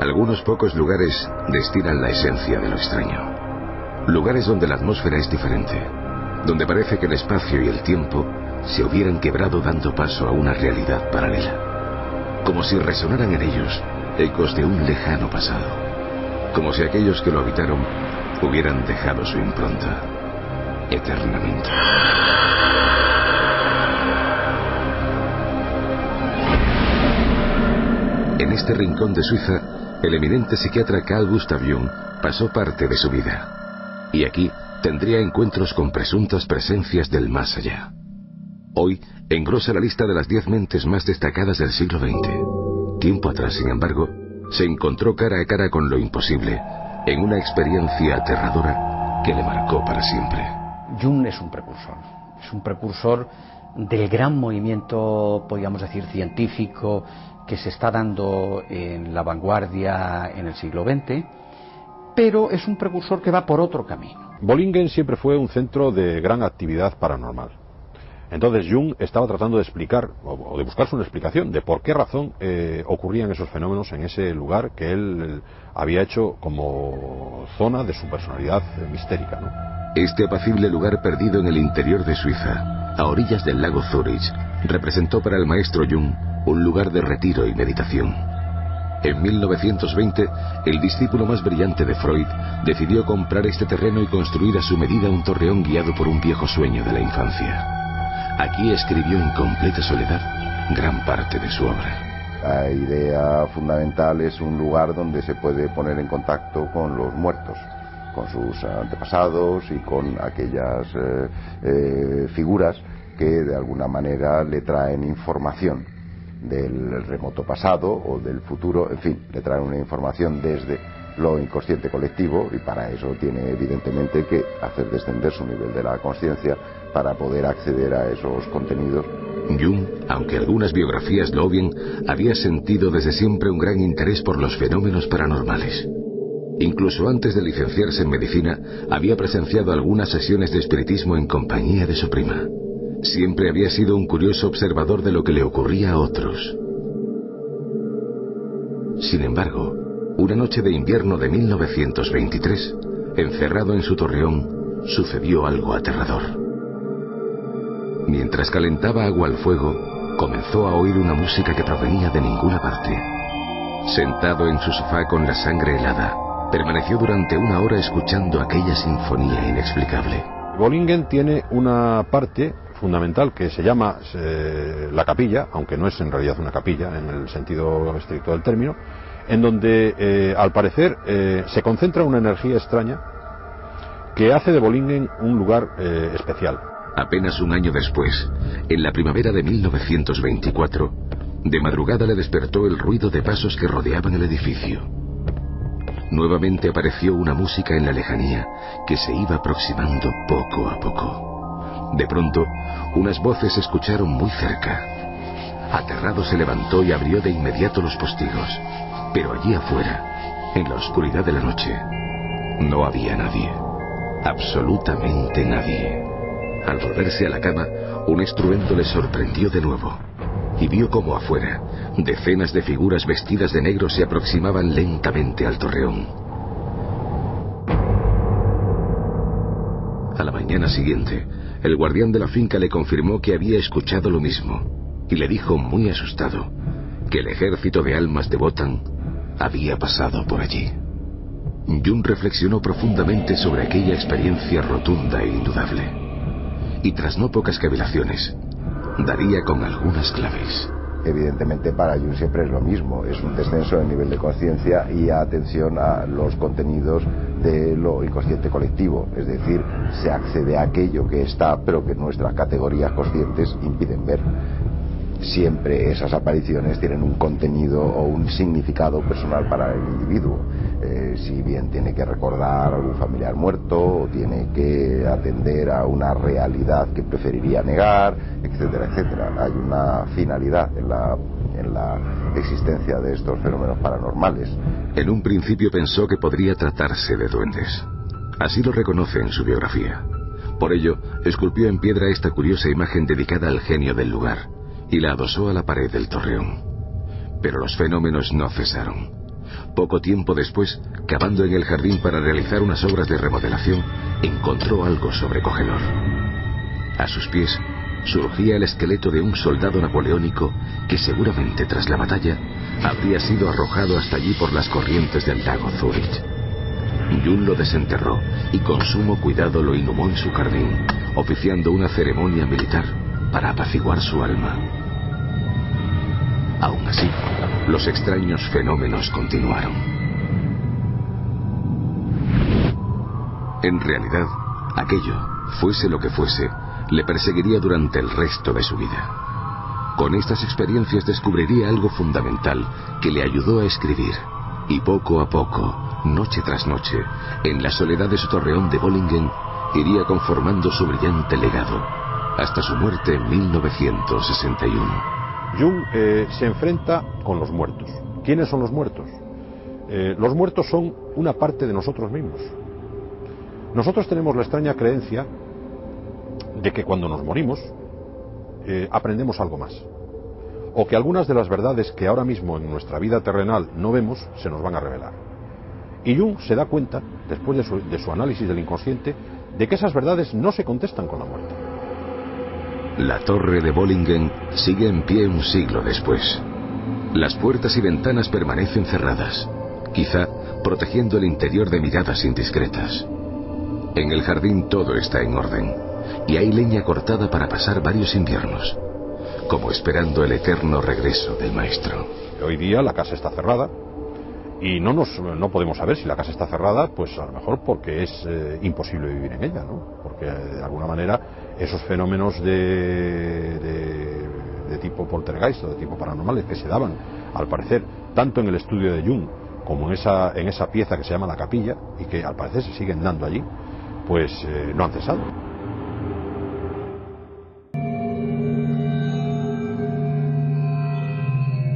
Algunos pocos lugares destilan la esencia de lo extraño. Lugares donde la atmósfera es diferente, donde parece que el espacio y el tiempo se hubieran quebrado dando paso a una realidad paralela. Como si resonaran en ellos ecos de un lejano pasado. Como si aquellos que lo habitaron hubieran dejado su impronta eternamente. En este rincón de Suiza, el eminente psiquiatra Carl Gustav Jung pasó parte de su vida. Y aquí tendría encuentros con presuntas presencias del más allá. Hoy engrosa la lista de las 10 mentes más destacadas del siglo XX. Tiempo atrás, sin embargo, se encontró cara a cara con lo imposible, en una experiencia aterradora que le marcó para siempre. Jung es un precursor del gran movimiento, podríamos decir, científico que se está dando en la vanguardia en el siglo XX, pero es un precursor que va por otro camino. Bollingen siempre fue un centro de gran actividad paranormal. Entonces Jung estaba tratando de explicar, o de buscarse una explicación de por qué razón ocurrían esos fenómenos en ese lugar que él había hecho como zona de su personalidad mistérica, ¿no? Este apacible lugar perdido en el interior de Suiza, a orillas del lago Zürich, representó para el maestro Jung un lugar de retiro y meditación. En 1920, el discípulo más brillante de Freud decidió comprar este terreno y construir a su medida un torreón guiado por un viejo sueño de la infancia. Aquí escribió en completa soledad gran parte de su obra. La idea fundamental es un lugar donde se puede poner en contacto con los muertos, con sus antepasados y con aquellas figuras que de alguna manera le traen información del remoto pasado o del futuro, en fin, le traen una información desde lo inconsciente colectivo, y para eso tiene evidentemente que hacer descender su nivel de la conciencia para poder acceder a esos contenidos. Jung, aunque algunas biografías lo obvien, había sentido desde siempre un gran interés por los fenómenos paranormales. Incluso antes de licenciarse en medicina, había presenciado algunas sesiones de espiritismo en compañía de su prima. Siempre había sido un curioso observador de lo que le ocurría a otros. Sin embargo, una noche de invierno de 1923, encerrado en su torreón, sucedió algo aterrador. Mientras calentaba agua al fuego, comenzó a oír una música que provenía de ninguna parte. Sentado en su sofá con la sangre helada, permaneció durante 1 hora escuchando aquella sinfonía inexplicable. Bollingen tiene una parte fundamental que se llama la capilla, aunque no es en realidad una capilla en el sentido estricto del término, en donde al parecer se concentra una energía extraña que hace de Bollingen un lugar especial. Apenas un año después, en la primavera de 1924, de madrugada le despertó el ruido de pasos que rodeaban el edificio. Nuevamente apareció una música en la lejanía que se iba aproximando poco a poco. De pronto, unas voces se escucharon muy cerca. Aterrado se levantó y abrió de inmediato los postigos. Pero allí afuera, en la oscuridad de la noche, no había nadie. Absolutamente nadie. Al volverse a la cama, un estruendo le sorprendió de nuevo. Y vio como afuera, decenas de figuras vestidas de negro se aproximaban lentamente al torreón. A la mañana siguiente, el guardián de la finca le confirmó que había escuchado lo mismo, y le dijo muy asustado que el ejército de almas de Wotan había pasado por allí. Jung reflexionó profundamente sobre aquella experiencia rotunda e indudable, y tras no pocas cavilaciones, daría con algunas claves. Evidentemente para Jung siempre es lo mismo, es un descenso del nivel de conciencia y atención a los contenidos de lo inconsciente colectivo, es decir, se accede a aquello que está pero que nuestras categorías conscientes impiden ver. Siempre esas apariciones tienen un contenido o un significado personal para el individuo, si bien tiene que recordar a un familiar muerto o tiene que atender a una realidad que preferiría negar, etcétera, etcétera. Hay una finalidad en la existencia de estos fenómenos paranormales. En un principio pensó que podría tratarse de duendes. Así lo reconoce en su biografía. Por ello, esculpió en piedra esta curiosa imagen dedicada al genio del lugar y la adosó a la pared del torreón. Pero los fenómenos no cesaron. Poco tiempo después, cavando en el jardín para realizar unas obras de remodelación, encontró algo sobrecogedor. A sus pies surgía el esqueleto de un soldado napoleónico que seguramente tras la batalla habría sido arrojado hasta allí por las corrientes del lago Zúrich. Jung lo desenterró y con sumo cuidado lo inhumó en su jardín, oficiando una ceremonia militar para apaciguar su alma. Aún así, los extraños fenómenos continuaron. En realidad, aquello, fuese lo que fuese, le perseguiría durante el resto de su vida. Con estas experiencias descubriría algo fundamental que le ayudó a escribir, y poco a poco, noche tras noche, en la soledad de su torreón de Bollingen, iría conformando su brillante legado, hasta su muerte en 1961. Jung se enfrenta con los muertos. ¿Quiénes son los muertos? Los muertos son una parte de nosotros mismos. Nosotros tenemos la extraña creencia de que cuando nos morimos aprendemos algo más, o que algunas de las verdades que ahora mismo en nuestra vida terrenal no vemos se nos van a revelar. Y Jung se da cuenta, después de su análisis del inconsciente, de que esas verdades no se contestan con la muerte. La torre de Bollingen sigue en pie un siglo después. Las puertas y ventanas permanecen cerradas, quizá protegiendo el interior de miradas indiscretas. En el jardín todo está en orden, y hay leña cortada para pasar varios inviernos, como esperando el eterno regreso del maestro. Hoy día la casa está cerrada, y no podemos saber si la casa está cerrada, pues a lo mejor porque es imposible vivir en ella, ¿no? Porque de alguna manera esos fenómenos de tipo poltergeist o de tipo paranormales que se daban, al parecer, tanto en el estudio de Jung como en esa pieza que se llama la capilla, y que al parecer se siguen dando allí, pues no han cesado.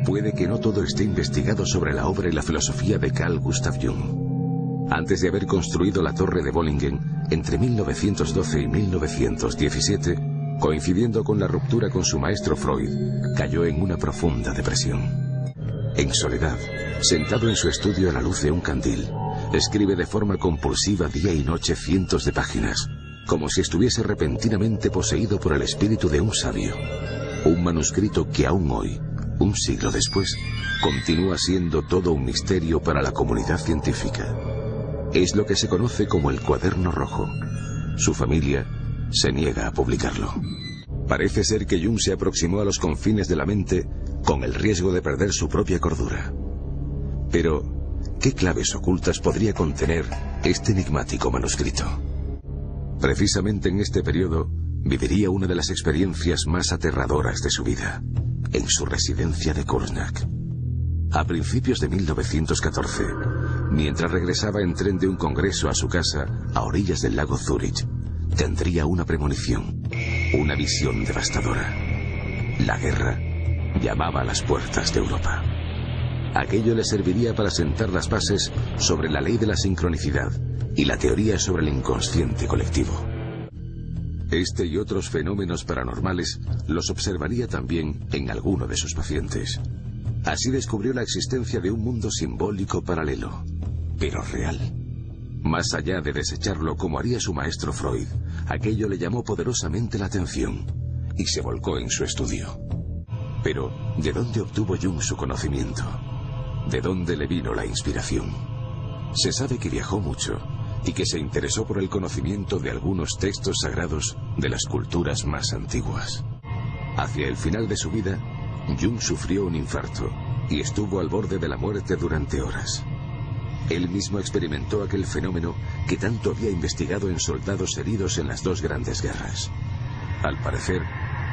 Puede que no todo esté investigado sobre la obra y la filosofía de Carl Gustav Jung. Antes de haber construido la torre de Bollingen, entre 1912 y 1917, coincidiendo con la ruptura con su maestro Freud, cayó en una profunda depresión. En soledad, sentado en su estudio a la luz de un candil, escribe de forma compulsiva día y noche cientos de páginas, como si estuviese repentinamente poseído por el espíritu de un sabio. Un manuscrito que aún hoy, un siglo después, continúa siendo todo un misterio para la comunidad científica. Es lo que se conoce como el Cuaderno Rojo. Su familia se niega a publicarlo. Parece ser que Jung se aproximó a los confines de la mente con el riesgo de perder su propia cordura. Pero, ¿qué claves ocultas podría contener este enigmático manuscrito? Precisamente en este periodo, viviría una de las experiencias más aterradoras de su vida, en su residencia de Kursnack. A principios de 1914, mientras regresaba en tren de un congreso a su casa a orillas del lago Zúrich, tendría una premonición, una visión devastadora. La guerra llamaba a las puertas de Europa. Aquello le serviría para sentar las bases sobre la ley de la sincronicidad y la teoría sobre el inconsciente colectivo. Este y otros fenómenos paranormales los observaría también en alguno de sus pacientes. Así descubrió la existencia de un mundo simbólico paralelo, pero real. Más allá de desecharlo como haría su maestro Freud, aquello le llamó poderosamente la atención y se volcó en su estudio. Pero, ¿de dónde obtuvo Jung su conocimiento? ¿De dónde le vino la inspiración? Se sabe que viajó mucho y que se interesó por el conocimiento de algunos textos sagrados de las culturas más antiguas. Hacia el final de su vida, Jung sufrió un infarto y estuvo al borde de la muerte durante horas. Él mismo experimentó aquel fenómeno que tanto había investigado en soldados heridos en las dos grandes guerras. Al parecer,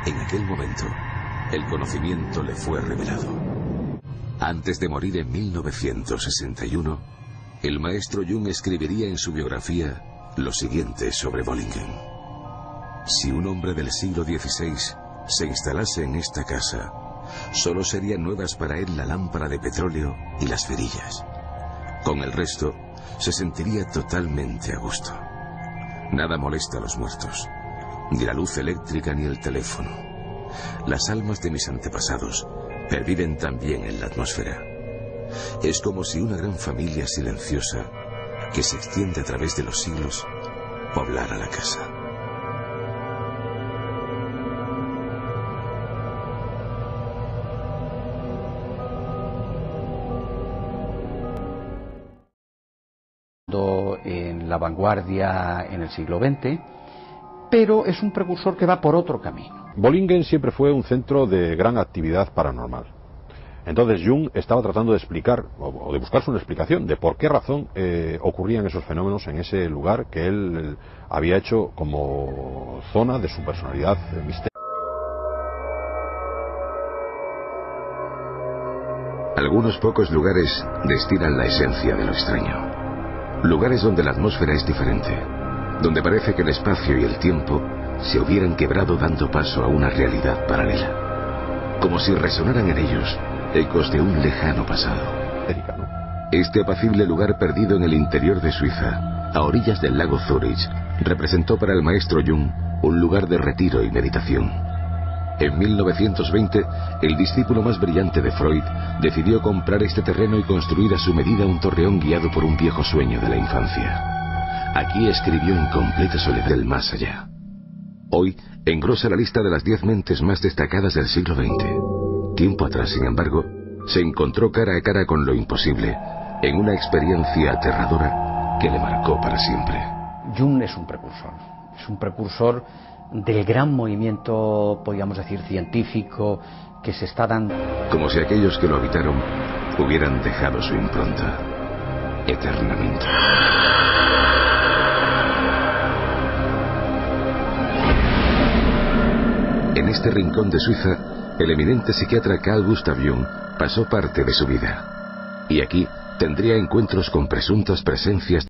en aquel momento, el conocimiento le fue revelado. Antes de morir en 1961, el maestro Jung escribiría en su biografía lo siguiente sobre Bollingen. Si un hombre del siglo XVI se instalase en esta casa, solo serían nuevas para él la lámpara de petróleo y las cerillas. Con el resto, se sentiría totalmente a gusto. Nada molesta a los muertos, ni la luz eléctrica ni el teléfono. Las almas de mis antepasados perviven también en la atmósfera. Es como si una gran familia silenciosa, que se extiende a través de los siglos, poblara la casa. En la vanguardia en el siglo XX, pero es un precursor que va por otro camino. Bollingen siempre fue un centro de gran actividad paranormal. Entonces Jung estaba tratando de explicar, o de buscarse una explicación, de por qué razón ocurrían esos fenómenos en ese lugar que él había hecho como zona de su personalidad misteriosa. Algunos pocos lugares destilan la esencia de lo extraño. Lugares donde la atmósfera es diferente, donde parece que el espacio y el tiempo se hubieran quebrado dando paso a una realidad paralela, como si resonaran en ellos ecos de un lejano pasado. Este apacible lugar perdido en el interior de Suiza, a orillas del lago Zurich, representó para el maestro Jung un lugar de retiro y meditación. En 1920, el discípulo más brillante de Freud decidió comprar este terreno y construir a su medida un torreón guiado por un viejo sueño de la infancia. Aquí escribió en completa soledad del más allá. Hoy engrosa la lista de las 10 mentes más destacadas del siglo XX. Tiempo atrás, sin embargo, se encontró cara a cara con lo imposible, en una experiencia aterradora que le marcó para siempre. Jung es un precursor del gran movimiento, podríamos decir, científico que se está dando. Como si aquellos que lo habitaron hubieran dejado su impronta eternamente. En este rincón de Suiza, el eminente psiquiatra Carl Gustav Jung pasó parte de su vida. Y aquí tendría encuentros con presuntas presencias